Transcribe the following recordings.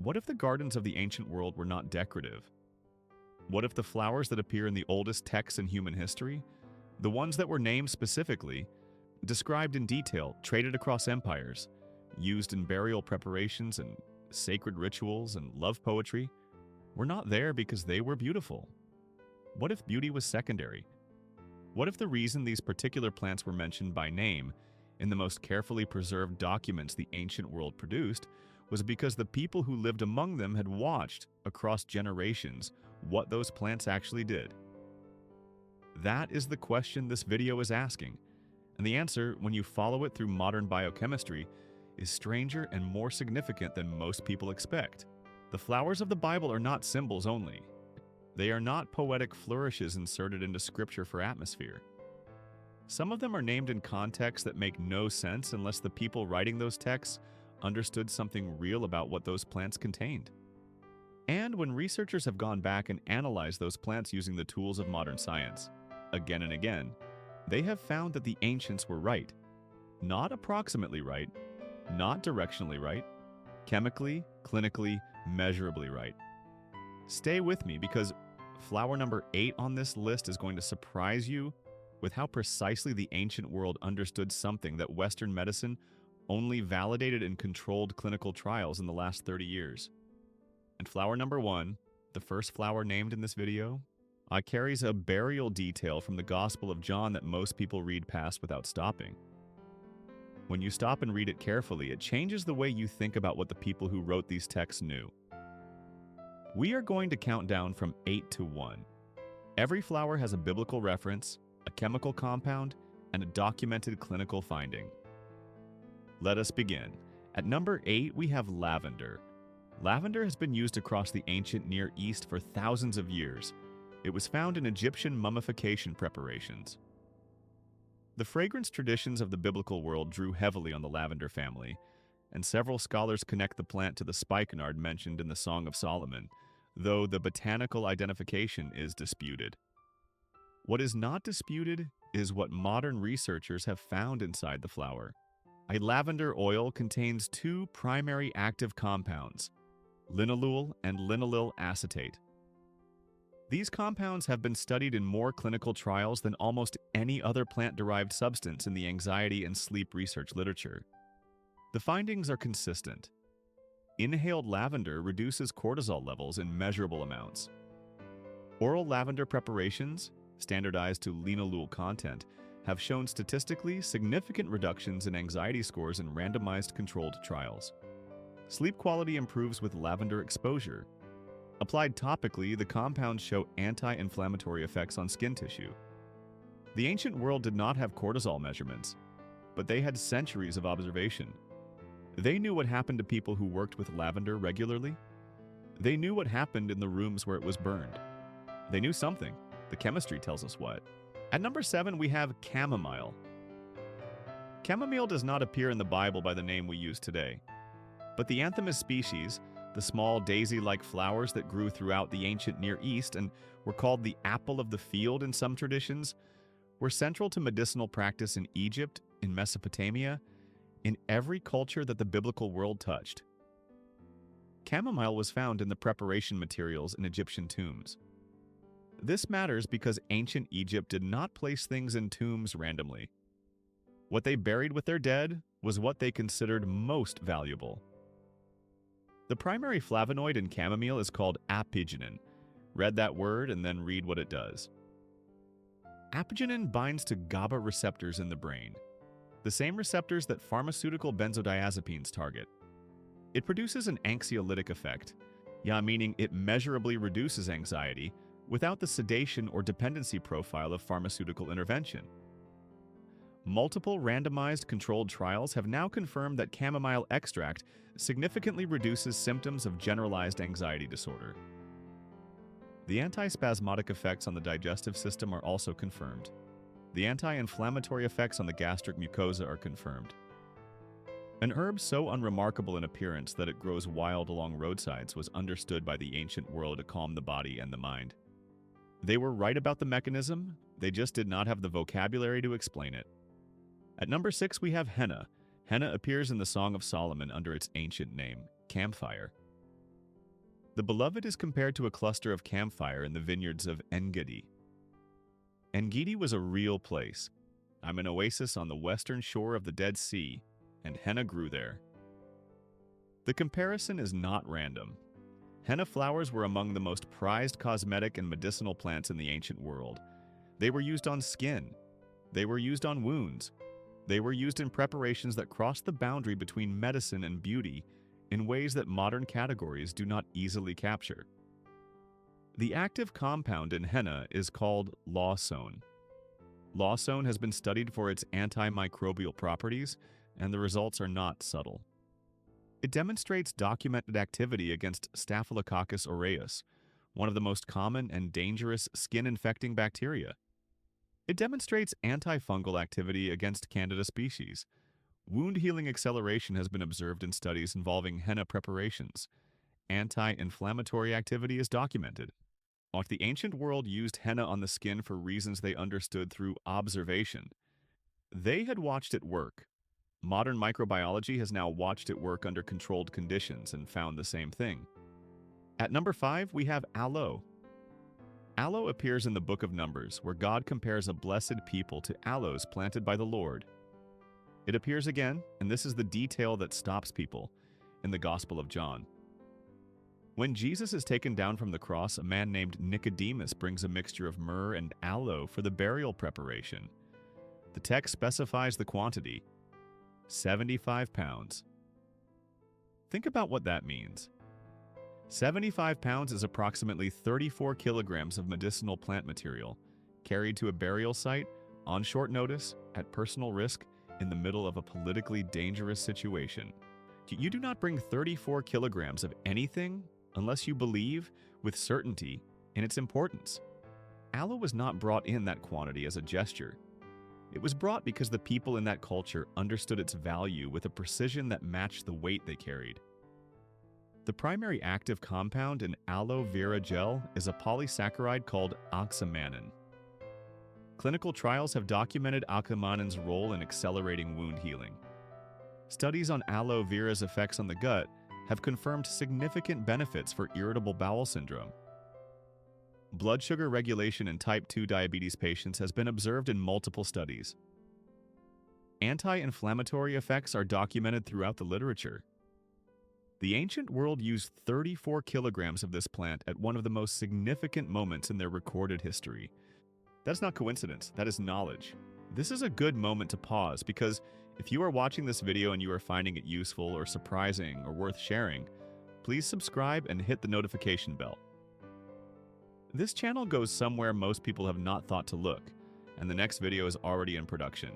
What if the gardens of the ancient world were not decorative? What if the flowers that appear in the oldest texts in human history, the ones that were named specifically, described in detail, traded across empires, used in burial preparations and sacred rituals and love poetry, were not there because they were beautiful? What if beauty was secondary? What if the reason these particular plants were mentioned by name in the most carefully preserved documents the ancient world produced was because the people who lived among them had watched, across generations, what those plants actually did? That is the question this video is asking, and the answer, when you follow it through modern biochemistry, is stranger and more significant than most people expect. The flowers of the Bible are not symbols only. They are not poetic flourishes inserted into scripture for atmosphere. Some of them are named in contexts that make no sense unless the people writing those texts understood something real about what those plants contained. And when researchers have gone back and analyzed those plants using the tools of modern science, again and again, they have found that the ancients were right. Not approximately right, not directionally right, chemically, clinically, measurably right. Stay with me because flower number 8 on this list is going to surprise you with how precisely the ancient world understood something that Western medicine only validated in controlled clinical trials in the last 30 years. And flower number 1, the first flower named in this video, carries a burial detail from the Gospel of John that most people read past without stopping. When you stop and read it carefully, it changes the way you think about what the people who wrote these texts knew. We are going to count down from 8 to 1. Every flower has a biblical reference, a chemical compound, and a documented clinical finding. Let us begin. At number 8, we have lavender. Lavender has been used across the ancient Near East for thousands of years. It was found in Egyptian mummification preparations. The fragrance traditions of the biblical world drew heavily on the lavender family, and several scholars connect the plant to the spikenard mentioned in the Song of Solomon, though the botanical identification is disputed. What is not disputed is what modern researchers have found inside the flower. A lavender oil contains 2 primary active compounds, linalool and linaloyl acetate. These compounds have been studied in more clinical trials than almost any other plant-derived substance in the anxiety and sleep research literature. The findings are consistent. Inhaled lavender reduces cortisol levels in measurable amounts. Oral lavender preparations, standardized to linalool content, have shown statistically significant reductions in anxiety scores in randomized controlled trials. Sleep quality improves with lavender exposure. Applied topically, the compounds show anti-inflammatory effects on skin tissue. The ancient world did not have cortisol measurements, but they had centuries of observation. They knew what happened to people who worked with lavender regularly. They knew what happened in the rooms where it was burned. They knew something. The chemistry tells us what. At number 7, we have chamomile. Chamomile does not appear in the Bible by the name we use today, but the Anthemis species, the small daisy-like flowers that grew throughout the ancient Near East and were called the apple of the field in some traditions, were central to medicinal practice in Egypt, in Mesopotamia, in every culture that the biblical world touched. Chamomile was found in the preparation materials in Egyptian tombs. This matters because ancient Egypt did not place things in tombs randomly. What they buried with their dead was what they considered most valuable. The primary flavonoid in chamomile is called apigenin. Read that word and then read what it does. Apigenin binds to GABA receptors in the brain, the same receptors that pharmaceutical benzodiazepines target. It produces an anxiolytic effect, meaning it measurably reduces anxiety without the sedation or dependency profile of pharmaceutical intervention. Multiple randomized controlled trials have now confirmed that chamomile extract significantly reduces symptoms of generalized anxiety disorder. The antispasmodic effects on the digestive system are also confirmed. The anti-inflammatory effects on the gastric mucosa are confirmed. An herb so unremarkable in appearance that it grows wild along roadsides was understood by the ancient world to calm the body and the mind. They were right about the mechanism, they just did not have the vocabulary to explain it. At number 6, we have henna. Henna appears in the Song of Solomon under its ancient name, camphire. The beloved is compared to a cluster of campfire in the vineyards of En-Gedi. En-Gedi was a real place. I'm an oasis on the western shore of the Dead Sea, and henna grew there. The comparison is not random. Henna flowers were among the most prized cosmetic and medicinal plants in the ancient world. They were used on skin. They were used on wounds. They were used in preparations that crossed the boundary between medicine and beauty in ways that modern categories do not easily capture. The active compound in henna is called lawsone. Lawsone has been studied for its antimicrobial properties, and the results are not subtle. It demonstrates documented activity against Staphylococcus aureus, one of the most common and dangerous skin-infecting bacteria. It demonstrates antifungal activity against Candida species. Wound healing acceleration has been observed in studies involving henna preparations. Anti-inflammatory activity is documented. While the ancient world used henna on the skin for reasons they understood through observation, they had watched it work. Modern microbiology has now watched it work under controlled conditions and found the same thing. At number 5, we have aloe. Aloe appears in the Book of Numbers, where God compares a blessed people to aloes planted by the Lord. It appears again, and this is the detail that stops people, in the Gospel of John. When Jesus is taken down from the cross, a man named Nicodemus brings a mixture of myrrh and aloe for the burial preparation. The text specifies the quantity, 75 pounds. Think about what that means. 75 pounds is approximately 34 kilograms of medicinal plant material, carried to a burial site, on short notice, at personal risk, in the middle of a politically dangerous situation. You do not bring 34 kilograms of anything unless you believe, with certainty, in its importance. Aloe was not brought in that quantity as a gesture. It was brought because the people in that culture understood its value with a precision that matched the weight they carried. The primary active compound in aloe vera gel is a polysaccharide called oxymannin. Clinical trials have documented oxymannin's role in accelerating wound healing. Studies on aloe vera's effects on the gut have confirmed significant benefits for irritable bowel syndrome. Blood sugar regulation in type 2 diabetes patients has been observed in multiple studies. Anti-inflammatory effects are documented throughout the literature. The ancient world used 34 kilograms of this plant at one of the most significant moments in their recorded history. That's not coincidence, that is knowledge. This is a good moment to pause because if you are watching this video and you are finding it useful or surprising or worth sharing, please subscribe and hit the notification bell. This channel goes somewhere most people have not thought to look, and the next video is already in production.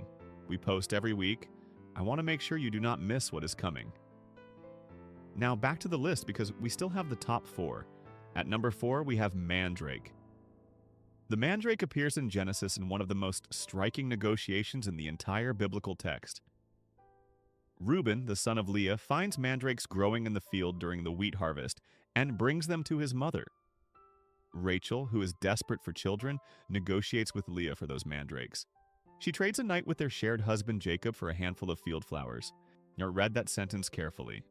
We post every week. I want to make sure you do not miss what is coming. Now back to the list because we still have the top 4. At number 4, we have mandrake. The mandrake appears in Genesis in one of the most striking negotiations in the entire biblical text. Reuben, the son of Leah, finds mandrakes growing in the field during the wheat harvest and brings them to his mother. Rachel, who is desperate for children, negotiates with Leah for those mandrakes. She trades a night with their shared husband Jacob for a handful of field flowers. Now read that sentence carefully.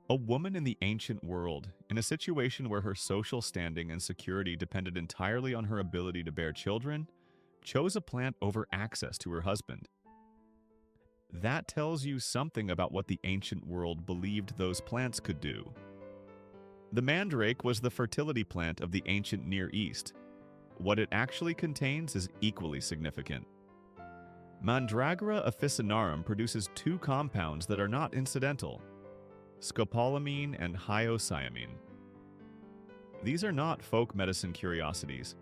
A woman in the ancient world, in a situation where her social standing and security depended entirely on her ability to bear children, chose a plant over access to her husband. That tells you something about what the ancient world believed those plants could do. The mandrake was the fertility plant of the ancient Near East. What it actually contains is equally significant. Mandragora officinarum produces 2 compounds that are not incidental: scopolamine and hyoscyamine. These are not folk medicine curiosities.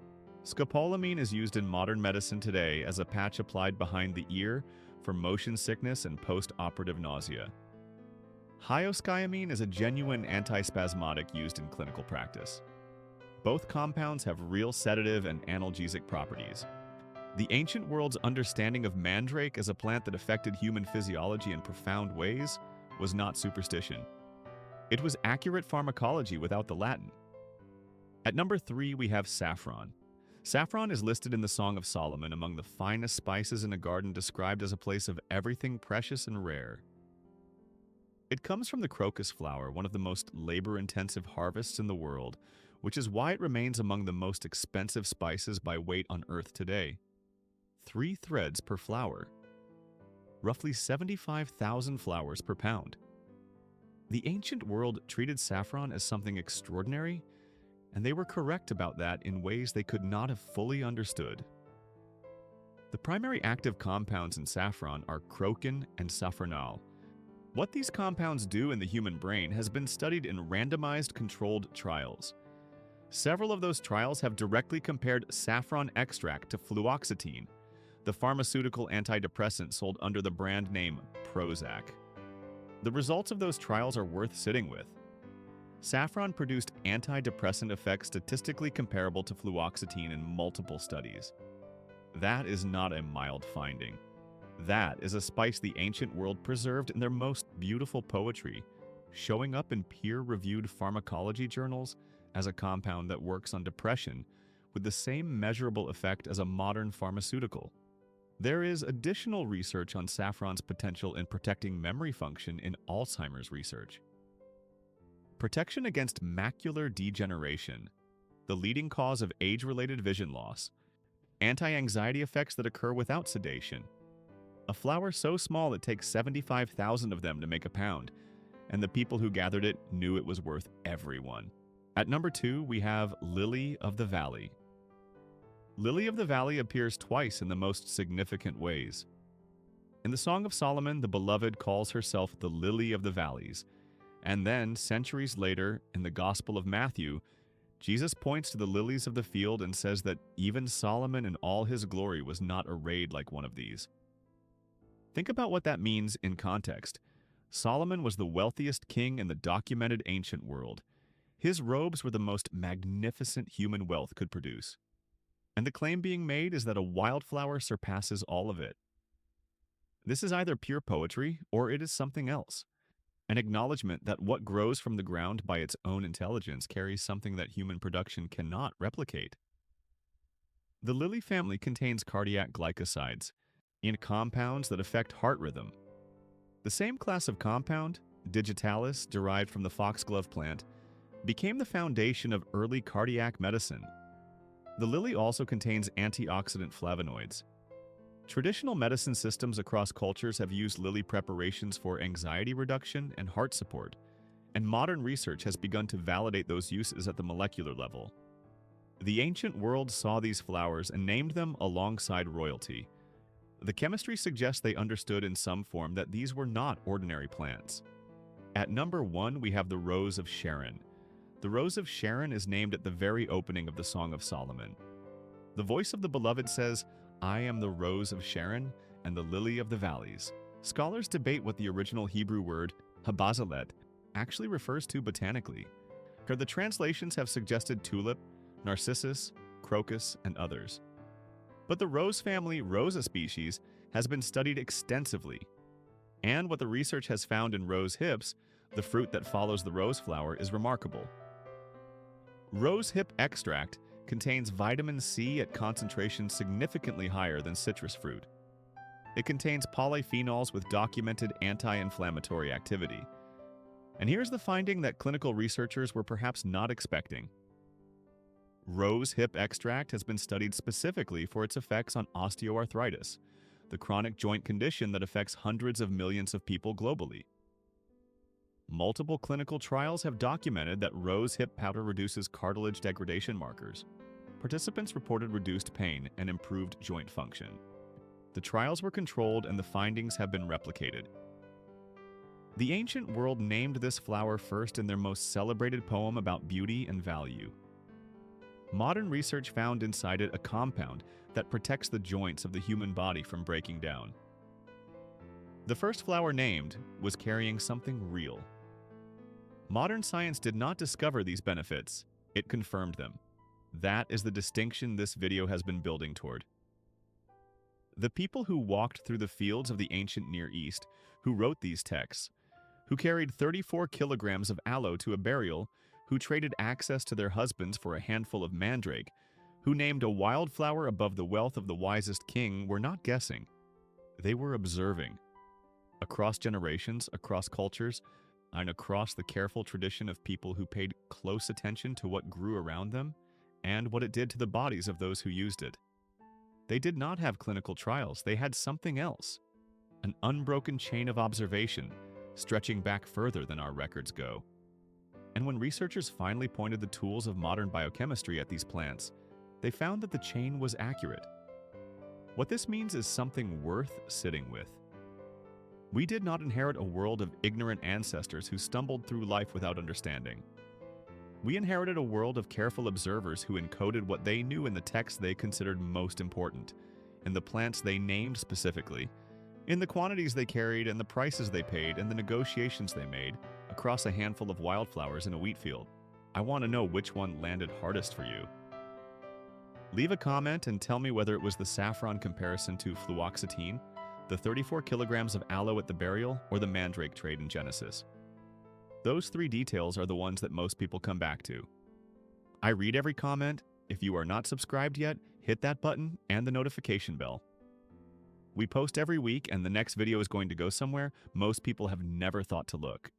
Scopolamine is used in modern medicine today as a patch applied behind the ear for motion sickness and post-operative nausea. Hyoscyamine is a genuine antispasmodic used in clinical practice. Both compounds have real sedative and analgesic properties. The ancient world's understanding of mandrake as a plant that affected human physiology in profound ways was not superstition. It was accurate pharmacology without the Latin. At number 3, we have saffron. Saffron is listed in the Song of Solomon among the finest spices in a garden described as a place of everything precious and rare. It comes from the crocus flower, one of the most labor-intensive harvests in the world, which is why it remains among the most expensive spices by weight on Earth today. 3 threads per flower. Roughly 75,000 flowers per pound. The ancient world treated saffron as something extraordinary, and they were correct about that in ways they could not have fully understood. The primary active compounds in saffron are crocin and safranal. What these compounds do in the human brain has been studied in randomized controlled trials. Several of those trials have directly compared saffron extract to fluoxetine, the pharmaceutical antidepressant sold under the brand name Prozac. The results of those trials are worth sitting with. Saffron produced antidepressant effects statistically comparable to fluoxetine in multiple studies. That is not a mild finding. That is a spice the ancient world preserved in their most beautiful poetry, showing up in peer-reviewed pharmacology journals as a compound that works on depression with the same measurable effect as a modern pharmaceutical. There is additional research on saffron's potential in protecting memory function in Alzheimer's research. Protection against macular degeneration, the leading cause of age-related vision loss. Anti-anxiety effects that occur without sedation. A flower so small it takes 75,000 of them to make a pound, and the people who gathered it knew it was worth every one. At number 2, we have Lily of the Valley. Lily of the Valley appears twice in the most significant ways. In the Song of Solomon, the beloved calls herself the Lily of the Valleys, and then, centuries later, in the Gospel of Matthew, Jesus points to the lilies of the field and says that even Solomon in all his glory was not arrayed like one of these. Think about what that means in context. Solomon was the wealthiest king in the documented ancient world. His robes were the most magnificent human wealth could produce. And the claim being made is that a wildflower surpasses all of it. This is either pure poetry or it is something else. An acknowledgement that what grows from the ground by its own intelligence carries something that human production cannot replicate. The lily family contains cardiac glycosides in compounds that affect heart rhythm. The same class of compound, digitalis, derived from the foxglove plant, became the foundation of early cardiac medicine. The lily also contains antioxidant flavonoids. Traditional medicine systems across cultures have used lily preparations for anxiety reduction and heart support, and modern research has begun to validate those uses at the molecular level. The ancient world saw these flowers and named them alongside royalty. The chemistry suggests they understood in some form that these were not ordinary plants. At number 1, we have the Rose of Sharon. The Rose of Sharon is named at the very opening of the Song of Solomon. The voice of the beloved says, "I am the Rose of Sharon and the Lily of the Valleys." Scholars debate what the original Hebrew word, habazalet, actually refers to botanically. The translations have suggested tulip, narcissus, crocus, and others. But the rose family Rosa species has been studied extensively. And what the research has found in rose hips, the fruit that follows the rose flower, is remarkable. Rose hip extract contains vitamin C at concentrations significantly higher than citrus fruit. It contains polyphenols with documented anti-inflammatory activity. And here's the finding that clinical researchers were perhaps not expecting. Rose hip extract has been studied specifically for its effects on osteoarthritis, the chronic joint condition that affects hundreds of millions of people globally. Multiple clinical trials have documented that rose hip powder reduces cartilage degradation markers. Participants reported reduced pain and improved joint function. The trials were controlled and the findings have been replicated. The ancient world named this flower first in their most celebrated poem about beauty and value. Modern research found inside it a compound that protects the joints of the human body from breaking down. The first flower named was carrying something real. Modern science did not discover these benefits, it confirmed them. That is the distinction this video has been building toward. The people who walked through the fields of the ancient Near East, who wrote these texts, who carried 34 kilograms of aloe to a burial, who traded access to their husbands for a handful of mandrake, who named a wildflower above the wealth of the wisest king, were not guessing. They were observing. Across generations, across cultures, and across the careful tradition of people who paid close attention to what grew around them and what it did to the bodies of those who used it. They did not have clinical trials, they had something else. An unbroken chain of observation, stretching back further than our records go. And when researchers finally pointed the tools of modern biochemistry at these plants, they found that the chain was accurate. What this means is something worth sitting with. We did not inherit a world of ignorant ancestors who stumbled through life without understanding. We inherited a world of careful observers who encoded what they knew in the texts they considered most important, in the plants they named specifically, in the quantities they carried and the prices they paid and the negotiations they made across a handful of wildflowers in a wheat field. I want to know which one landed hardest for you. Leave a comment and tell me whether it was the saffron comparison to fluoxetine, the 34 kilograms of aloe at the burial, or the mandrake trade in Genesis. Those three details are the ones that most people come back to. I read every comment. If you are not subscribed yet, hit that button and the notification bell. We post every week and the next video is going to go somewhere most people have never thought to look.